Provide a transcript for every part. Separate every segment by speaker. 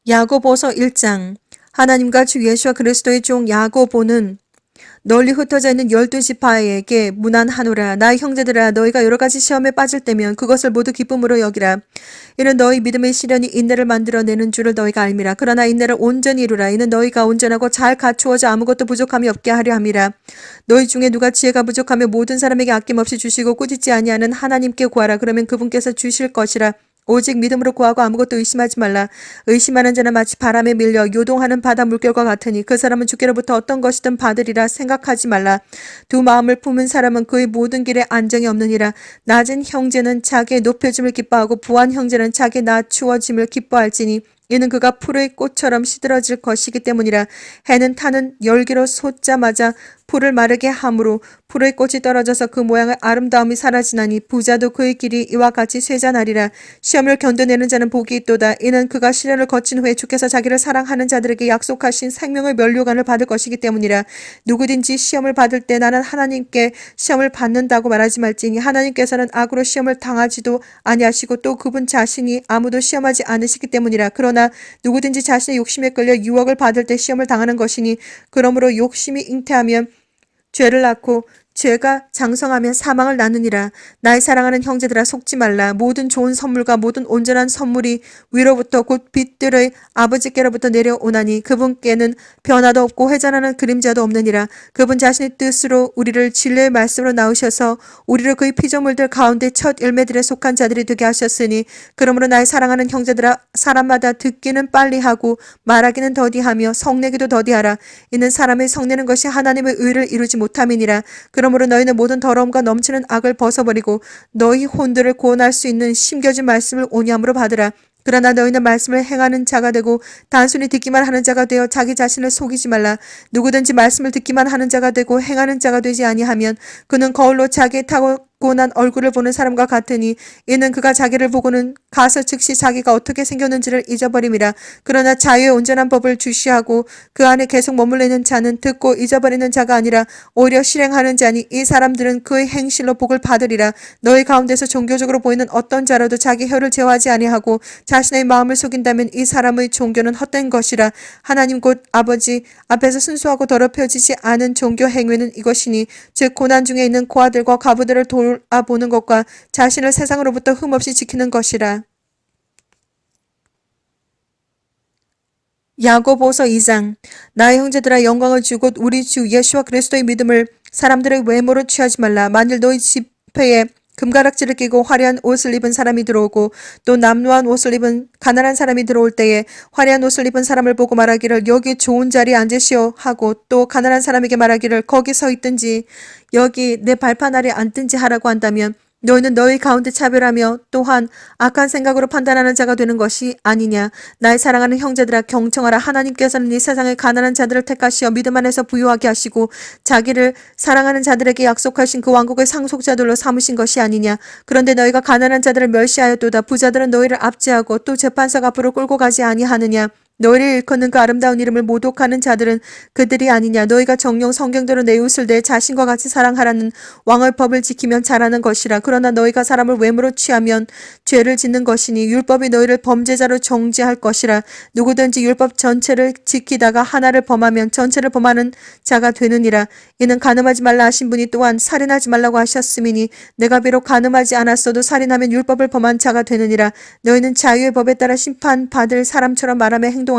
Speaker 1: 야고보서 1장. 하나님과 주 예수와 그리스도의 종 야고보는 널리 흩어져 있는 12지파에게 문안하노라. 나의 형제들아, 너희가 여러 가지 시험에 빠질 때면 그것을 모두 기쁨으로 여기라. 이는 너희 믿음의 시련이 인내를 만들어내는 줄을 너희가 알미라. 그러나 인내를 온전히 이루라. 이는 너희가 온전하고 잘 갖추어져 아무것도 부족함이 없게 하려 함이라. 너희 중에 누가 지혜가 부족하며 모든 사람에게 아낌없이 주시고 꾸짖지 아니하는 하나님께 구하라. 그러면 그분께서 주실 것이라. 오직 믿음으로 구하고 아무것도 의심하지 말라. 의심하는 자는 마치 바람에 밀려 요동하는 바다 물결과 같으니 그 사람은 주께로부터 어떤 것이든 받으리라 생각하지 말라. 두 마음을 품은 사람은 그의 모든 길에 안정이 없느니라. 낮은 형제는 자기의 높여짐을 기뻐하고 부한 형제는 자기의 낮추어짐을 기뻐할지니 이는 그가 풀의 꽃처럼 시들어질 것이기 때문이라. 해는 타는 열기로 솟자마자 풀을 마르게 하므로 풀의 꽃이 떨어져서 그 모양의 아름다움이 사라지나니 부자도 그의 길이 이와 같이 쇠잔하리라. 시험을 견뎌내는 자는 복이 있도다. 이는 그가 시련을 거친 후에 주께서 자기를 사랑하는 자들에게 약속하신 생명의 면류관을 받을 것이기 때문이라. 누구든지 시험을 받을 때 나는 하나님께 시험을 받는다고 말하지 말지니 하나님께서는 악으로 시험을 당하지도 아니하시고 또 그분 자신이 아무도 시험하지 않으시기 때문이라. 그러나 누구든지 자신의 욕심에 끌려 유혹을 받을 때 시험을 당하는 것이니 그러므로 욕심이 잉태하면 죄를 낳고 죄가 장성하면 사망을 낳느니라. 나의 사랑하는 형제들아, 속지 말라. 모든 좋은 선물과 모든 온전한 선물이 위로부터 곧 빛들의 아버지께로부터 내려오나니 그분께는 변화도 없고 회전하는 그림자도 없느니라. 그분 자신의 뜻으로 우리를 진리의 말씀으로 낳으셔서 우리를 그의 피조물들 가운데 첫 열매들에 속한 자들이 되게 하셨으니 그러므로 나의 사랑하는 형제들아, 사람마다 듣기는 빨리 하고 말하기는 더디하며 성내기도 더디하라. 이는 사람의 성내는 것이 하나님의 의를 이루지 못함이니라. 그러므로 너희는 모든 더러움과 넘치는 악을 벗어버리고 너희 혼들을 구원할 수 있는 심겨진 말씀을 온유함으로 받으라. 그러나 너희는 말씀을 행하는 자가 되고 단순히 듣기만 하는 자가 되어 자기 자신을 속이지 말라. 누구든지 말씀을 듣기만 하는 자가 되고 행하는 자가 되지 아니하면 그는 거울로 자기의 타고난 얼굴을 보는 사람과 같으니 이는 그가 자기를 보고는 가서 즉시 자기가 어떻게 생겼는지를 잊어버림이라. 그러나 자유의 온전한 법을 주시하고 그 안에 계속 머물러 있는 자는 듣고 잊어버리는 자가 아니라 오히려 실행하는 자니 이 사람들은 그의 행실로 복을 받으리라. 너희 가운데서 종교적으로 보이는 어떤 자라도 자기 혀를 제어하지 아니하고 자신의 마음을 속인다면 이 사람의 종교는 헛된 것이라. 하나님 곧 아버지 앞에서 순수하고 더럽혀지지 않은 종교 행위는 이것이니 즉 고난 중에 있는 고아들과 과부들을 돌아보는 것과 자신을 세상으로부터 흠없이 지키는 것이라. 야고보서 2장. 나의 형제들아, 영광을 주고 우리 주 예수와 그리스도의 믿음을 사람들의 외모로 취하지 말라. 만일 너희 집회에 금가락지를 끼고 화려한 옷을 입은 사람이 들어오고 또 남루한 옷을 입은 가난한 사람이 들어올 때에 화려한 옷을 입은 사람을 보고 말하기를 여기 좋은 자리에 앉으시오 하고 또 가난한 사람에게 말하기를 거기 서 있든지 여기 내 발판 아래 앉든지 하라고 한다면 너희는 너희 가운데 차별하며 또한 악한 생각으로 판단하는 자가 되는 것이 아니냐. 나의 사랑하는 형제들아, 경청하라. 하나님께서는 이 세상의 가난한 자들을 택하시어 믿음 안에서 부유하게 하시고 자기를 사랑하는 자들에게 약속하신 그 왕국의 상속자들로 삼으신 것이 아니냐. 그런데 너희가 가난한 자들을 멸시하였도다. 부자들은 너희를 압제하고 또 재판석 앞으로 끌고 가지 아니하느냐. 너희를 일컫는 그 아름다운 이름을 모독하는 자들은 그들이 아니냐. 너희가 정녕 성경대로 내 이웃을 내 자신과 같이 사랑하라는 왕의 법을 지키면 잘하는 것이라. 그러나 너희가 사람을 외모로 취하면 죄를 짓는 것이니 율법이 너희를 범죄자로 정죄할 것이라. 누구든지 율법 전체를 지키다가 하나를 범하면 전체를 범하는 자가 되느니라. 이는 간음하지 말라 하신 분이 또한 살인하지 말라고 하셨음이니 내가 비록 간음하지 않았어도 살인하면 율법을 범한 자가 되느니라. 너희는 자유의 법에 따라 심판받을 사람처럼 말하며 행동하라.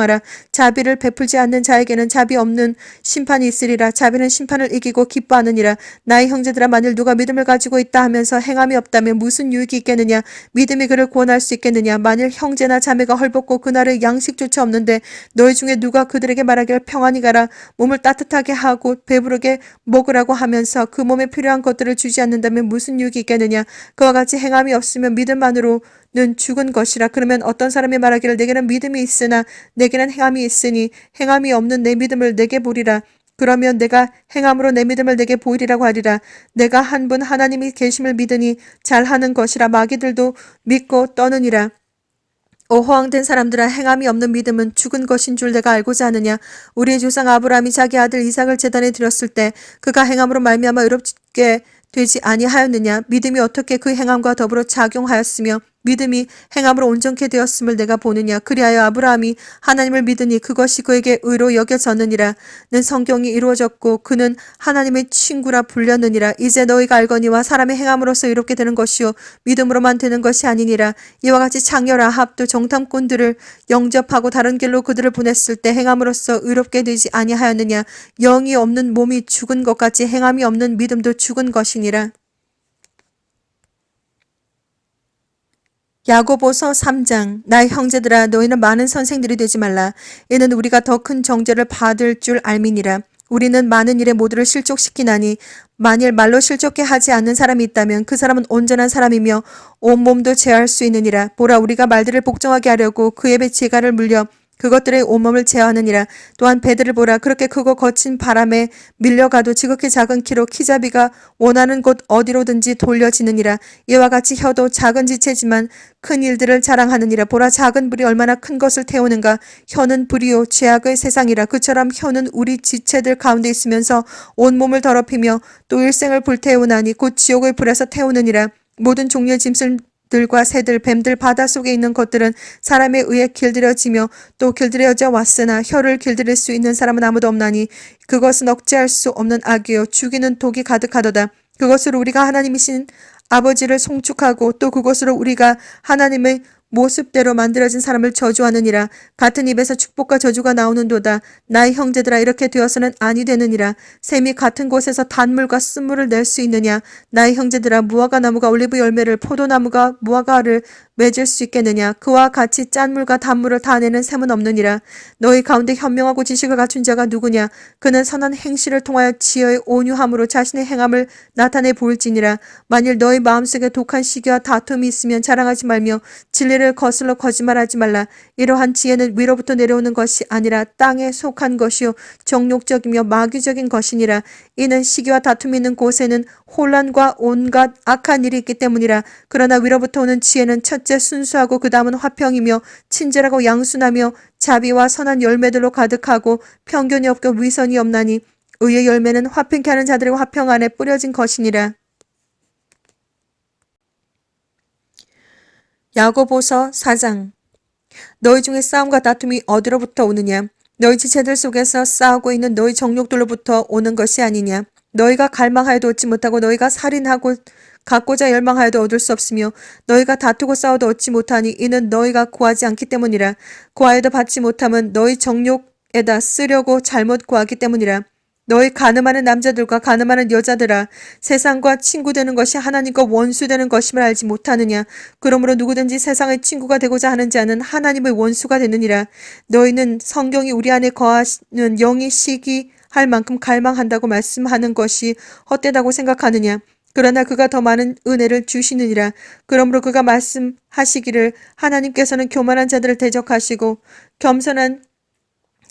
Speaker 1: 자비를 베풀지 않는 자에게는 자비 없는 심판이 있으리라. 자비는 심판을 이기고 기뻐하느니라. 나의 형제들아, 만일 누가 믿음을 가지고 있다 하면서 행함이 없다면 무슨 유익이 있겠느냐. 믿음이 그를 구원할 수 있겠느냐. 만일 형제나 자매가 헐벗고 그날의 양식조차 없는데 너희 중에 누가 그들에게 말하기를 평안히 가라, 몸을 따뜻하게 하고 배부르게 먹으라고 하면서 그 몸에 필요한 것들을 주지 않는다면 무슨 유익이 있겠느냐. 그와 같이 행함이 없으면 믿음만으로는 죽은 것이라. 그러면 어떤 사람이 말하기를 내게는 믿음이 있으나 내게는 행함이 있으니 행함이 없는 내 믿음을 내게 보리라. 그러면 내가 행함으로 내 믿음을 내게 보이리라고 하리라. 내가 한 분 하나님이 계심을 믿으니 잘하는 것이라. 마귀들도 믿고 떠느니라. 오 허황된 사람들아, 행함이 없는 믿음은 죽은 것인 줄 내가 알고자 하느냐. 우리의 조상 아브라함이 자기 아들 이삭을 제단에 드렸을 때 그가 행함으로 말미암아 의롭게 되지 아니하였느냐. 믿음이 어떻게 그 행함과 더불어 작용하였으며 믿음이 행함으로 온전케 되었음을 내가 보느냐. 그리하여 아브라함이 하나님을 믿으니 그것이 그에게 의로 여겨졌느니라. 는 성경이 이루어졌고 그는 하나님의 친구라 불렸느니라. 이제 너희가 알거니와 사람의 행함으로써 의롭게 되는 것이요 믿음으로만 되는 것이 아니니라. 이와 같이 창녀 라합도 정탐꾼들을 영접하고 다른 길로 그들을 보냈을 때 행함으로써 의롭게 되지 아니하였느냐. 영이 없는 몸이 죽은 것 같이 행함이 없는 믿음도 죽은 것이니라. 야고보서 3장. 나의 형제들아 너희는 많은 선생들이 되지 말라. 이는 우리가 더 큰 정죄를 받을 줄 알미니라. 우리는 많은 일에 모두를 실족시키나니 만일 말로 실족케 하지 않는 사람이 있다면 그 사람은 온전한 사람이며 온몸도 제할 수 있느니라. 보라 우리가 말들을 복종하게 하려고 그 입에 재갈을 물려 그것들의 온몸을 제어하느니라. 또한 배들을 보라. 그렇게 크고 거친 바람에 밀려가도 지극히 작은 키로 키잡이가 원하는 곳 어디로든지 돌려지느니라. 이와 같이 혀도 작은 지체지만 큰 일들을 자랑하느니라. 보라 작은 불이 얼마나 큰 것을 태우는가. 혀는 불이요 죄악의 세상이라. 그처럼 혀는 우리 지체들 가운데 있으면서 온몸을 더럽히며 또 일생을 불태우나니 곧 지옥의 불에서 태우느니라. 모든 종류의 짐승 들과 새들, 뱀들, 바다 속에 있는 것들은 사람에 의해 길들여지며 또 길들여져 왔으나 혀를 길들일 수 있는 사람은 아무도 없나니 그것은 억제할 수 없는 악이요 죽이는 독이 가득하도다. 그것으로 우리가 하나님이신 아버지를 송축하고 또 그것으로 우리가 하나님의 모습대로 만들어진 사람을 저주하느니라. 같은 입에서 축복과 저주가 나오는도다. 나의 형제들아 이렇게 되어서는 아니 되느니라. 샘이 같은 곳에서 단물과 쓴물을 낼 수 있느냐. 나의 형제들아 무화과 나무가 올리브 열매를 포도나무가 무화과를 맺을 수 있겠느냐. 그와 같이 짠물과 단물을 다 내는 샘은 없느니라. 너희 가운데 현명하고 지식을 갖춘 자가 누구냐. 그는 선한 행실을 통하여 지혜의 온유함으로 자신의 행함을 나타내 보일지니라. 만일 너희 마음속에 독한 시기와 다툼이 있으면 자랑하지 말며 진리를 거슬러 거짓말하지 말라. 이러한 지혜는 위로부터 내려오는 것이 아니라 땅에 속한 것이요 정욕적이며 마귀적인 것이니라. 이는 시기와 다툼이 있는 곳에는 혼란과 온갖 악한 일이 있기 때문이라. 그러나 위로부터 오는 지혜는 첫째 순수하고 그 다음은 화평이며 친절하고 양순하며 자비와 선한 열매들로 가득하고 편견이 없고 위선이 없나니 의의 열매는 화평케 하는 자들의 화평 안에 뿌려진 것이니라. 야고보서 4장. 너희 중에 싸움과 다툼이 어디로부터 오느냐. 너희 지체들 속에서 싸우고 있는 너희 정욕들로부터 오는 것이 아니냐. 너희가 갈망하여도 얻지 못하고 너희가 살인하고 갖고자 열망하여도 얻을 수 없으며 너희가 다투고 싸워도 얻지 못하니 이는 너희가 구하지 않기 때문이라. 구하여도 받지 못함은 너희 정욕에다 쓰려고 잘못 구하기 때문이라. 너희 가늠하는 남자들과 가늠하는 여자들아 세상과 친구 되는 것이 하나님과 원수 되는 것임을 알지 못하느냐. 그러므로 누구든지 세상의 친구가 되고자 하는 자는 하나님의 원수가 되느니라. 너희는 성경이 우리 안에 거하는 영이 시기할 만큼 갈망한다고 말씀하는 것이 헛되다고 생각하느냐. 그러나 그가 더 많은 은혜를 주시느니라. 그러므로 그가 말씀하시기를 하나님께서는 교만한 자들을 대적하시고 겸손한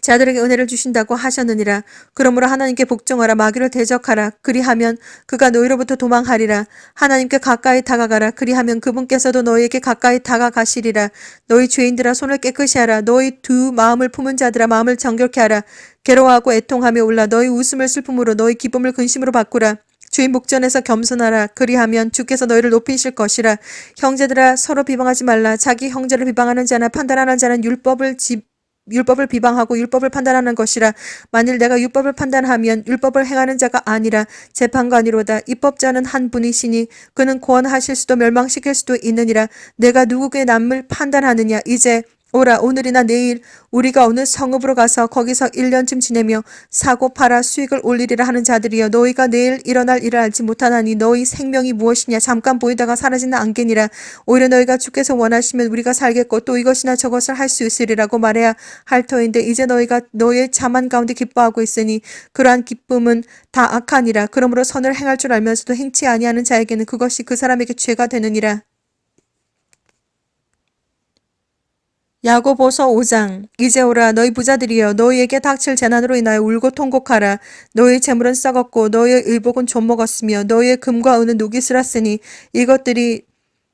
Speaker 1: 자들에게 은혜를 주신다고 하셨느니라. 그러므로 하나님께 복종하라. 마귀를 대적하라. 그리하면 그가 너희로부터 도망하리라. 하나님께 가까이 다가가라. 그리하면 그분께서도 너희에게 가까이 다가가시리라. 너희 죄인들아 손을 깨끗이 하라. 너희 두 마음을 품은 자들아 마음을 정결케 하라. 괴로워하고 애통하며 울라. 너희 웃음을 슬픔으로 너희 기쁨을 근심으로 바꾸라. 주의 목전에서 겸손하라. 그리하면 주께서 너희를 높이실 것이라. 형제들아 서로 비방하지 말라. 자기 형제를 비방하는 자나 판단하는 자는 율법을 비방하고 율법을 판단하는 것이라. 만일 내가 율법을 판단하면 율법을 행하는 자가 아니라 재판관이로다. 입법자는 한 분이시니 그는 구원하실 수도 멸망시킬 수도 있느니라. 내가 누구의 남을 판단하느냐. 이제 오라. 오늘이나 내일 우리가 어느 성읍으로 가서 거기서 1년쯤 지내며 사고 팔아 수익을 올리리라 하는 자들이여. 너희가 내일 일어날 일을 알지 못하나니 너희 생명이 무엇이냐. 잠깐 보이다가 사라지는 안개니라. 오히려 너희가 주께서 원하시면 우리가 살겠고 또 이것이나 저것을 할 수 있으리라고 말해야 할 터인데 이제 너희가 너희의 자만 가운데 기뻐하고 있으니 그러한 기쁨은 다 악하니라. 그러므로 선을 행할 줄 알면서도 행치 아니하는 자에게는 그것이 그 사람에게 죄가 되느니라. 야고보서 5장. 이제 오라. 너희 부자들이여 너희에게 닥칠 재난으로 인하여 울고 통곡하라. 너희의 재물은 썩었고 너희의 의복은 좀먹었으며 너희의 금과 은은 녹이 슬었으니 이것들이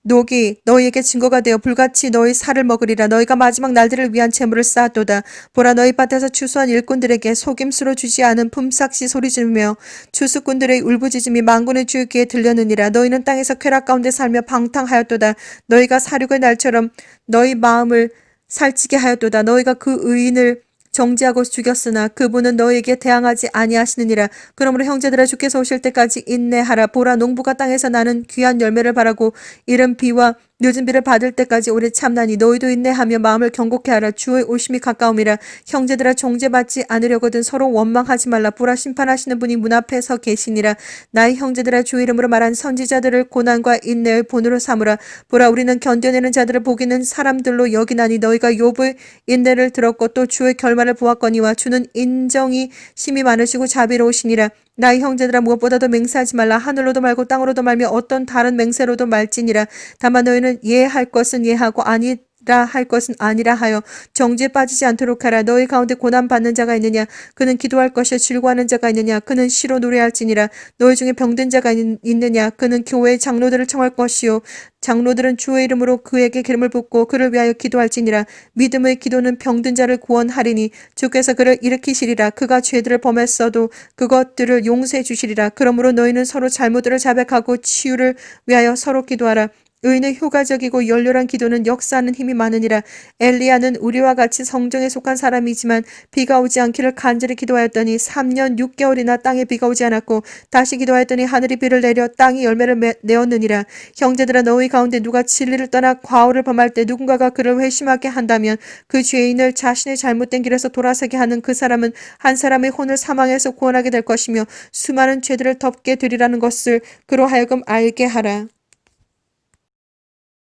Speaker 1: 녹이 너희에게 증거가 되어 불같이 너희 살을 먹으리라. 너희가 마지막 날들을 위한 재물을 쌓았도다. 보라, 너희 밭에서 추수한 일꾼들에게 속임수로 주지 않은 품삯이 소리 지르며 추수꾼들의 울부짖음이 만군의 주의 귀에 들렸느니라. 너희는 땅에서 쾌락 가운데 살며 방탕하였도다. 너희가 사륙의 날처럼 너희 마음을 살찌게 하였도다. 너희가 그 의인을 정죄하고 죽였으나 그분은 너희에게 대항하지 아니하시느니라. 그러므로 형제들아, 주께서 오실 때까지 인내하라. 보라, 농부가 땅에서 나는 귀한 열매를 바라고 이른 비와 늦은 비를 받을 때까지 오래 참나니 너희도 인내하며 마음을 경고케 하라. 주의 오심이 가까움이라. 형제들아, 정죄받지 않으려거든 서로 원망하지 말라. 보라, 심판하시는 분이 문 앞에 서 계시니라. 나의 형제들아, 주 이름으로 말한 선지자들을 고난과 인내의 본으로 삼으라. 보라, 우리는 견뎌내는 자들을 복이는 사람들로 여기나니 너희가 욥의 인내를 들었고 또 주의 결말을 보았거니와 주는 인정이 심히 많으시고 자비로우시니라. 나의 형제들아, 무엇보다도 맹세하지 말라. 하늘로도 말고 땅으로도 말며 어떤 다른 맹세로도 말지니라. 다만 너희는 예할 것은 예하고 아니라 할 것은 아니라 하여 정죄에 빠지지 않도록 하라. 너희 가운데 고난 받는 자가 있느냐? 그는 기도할 것이요. 즐거워하는 자가 있느냐? 그는 시로 노래할지니라. 너희 중에 병든 자가 있느냐? 그는 교회의 장로들을 청할 것이요. 장로들은 주의 이름으로 그에게 기름을 붓고 그를 위하여 기도할지니라. 믿음의 기도는 병든 자를 구원하리니 주께서 그를 일으키시리라. 그가 죄들을 범했어도 그것들을 용서해 주시리라. 그러므로 너희는 서로 잘못들을 자백하고 치유를 위하여 서로 기도하라. 의인의 효과적이고 열렬한 기도는 역사하는 힘이 많으니라. 엘리야는 우리와 같이 성정에 속한 사람이지만 비가 오지 않기를 간절히 기도하였더니 3년 6개월이나 땅에 비가 오지 않았고 다시 기도하였더니 하늘이 비를 내려 땅이 열매를 내었느니라. 형제들아, 너희 가운데 누가 진리를 떠나 과오를 범할 때 누군가가 그를 회심하게 한다면 그 죄인을 자신의 잘못된 길에서 돌아서게 하는 그 사람은 한 사람의 혼을 사망에서 구원하게 될 것이며 수많은 죄들을 덮게 되리라는 것을 그로 하여금 알게 하라.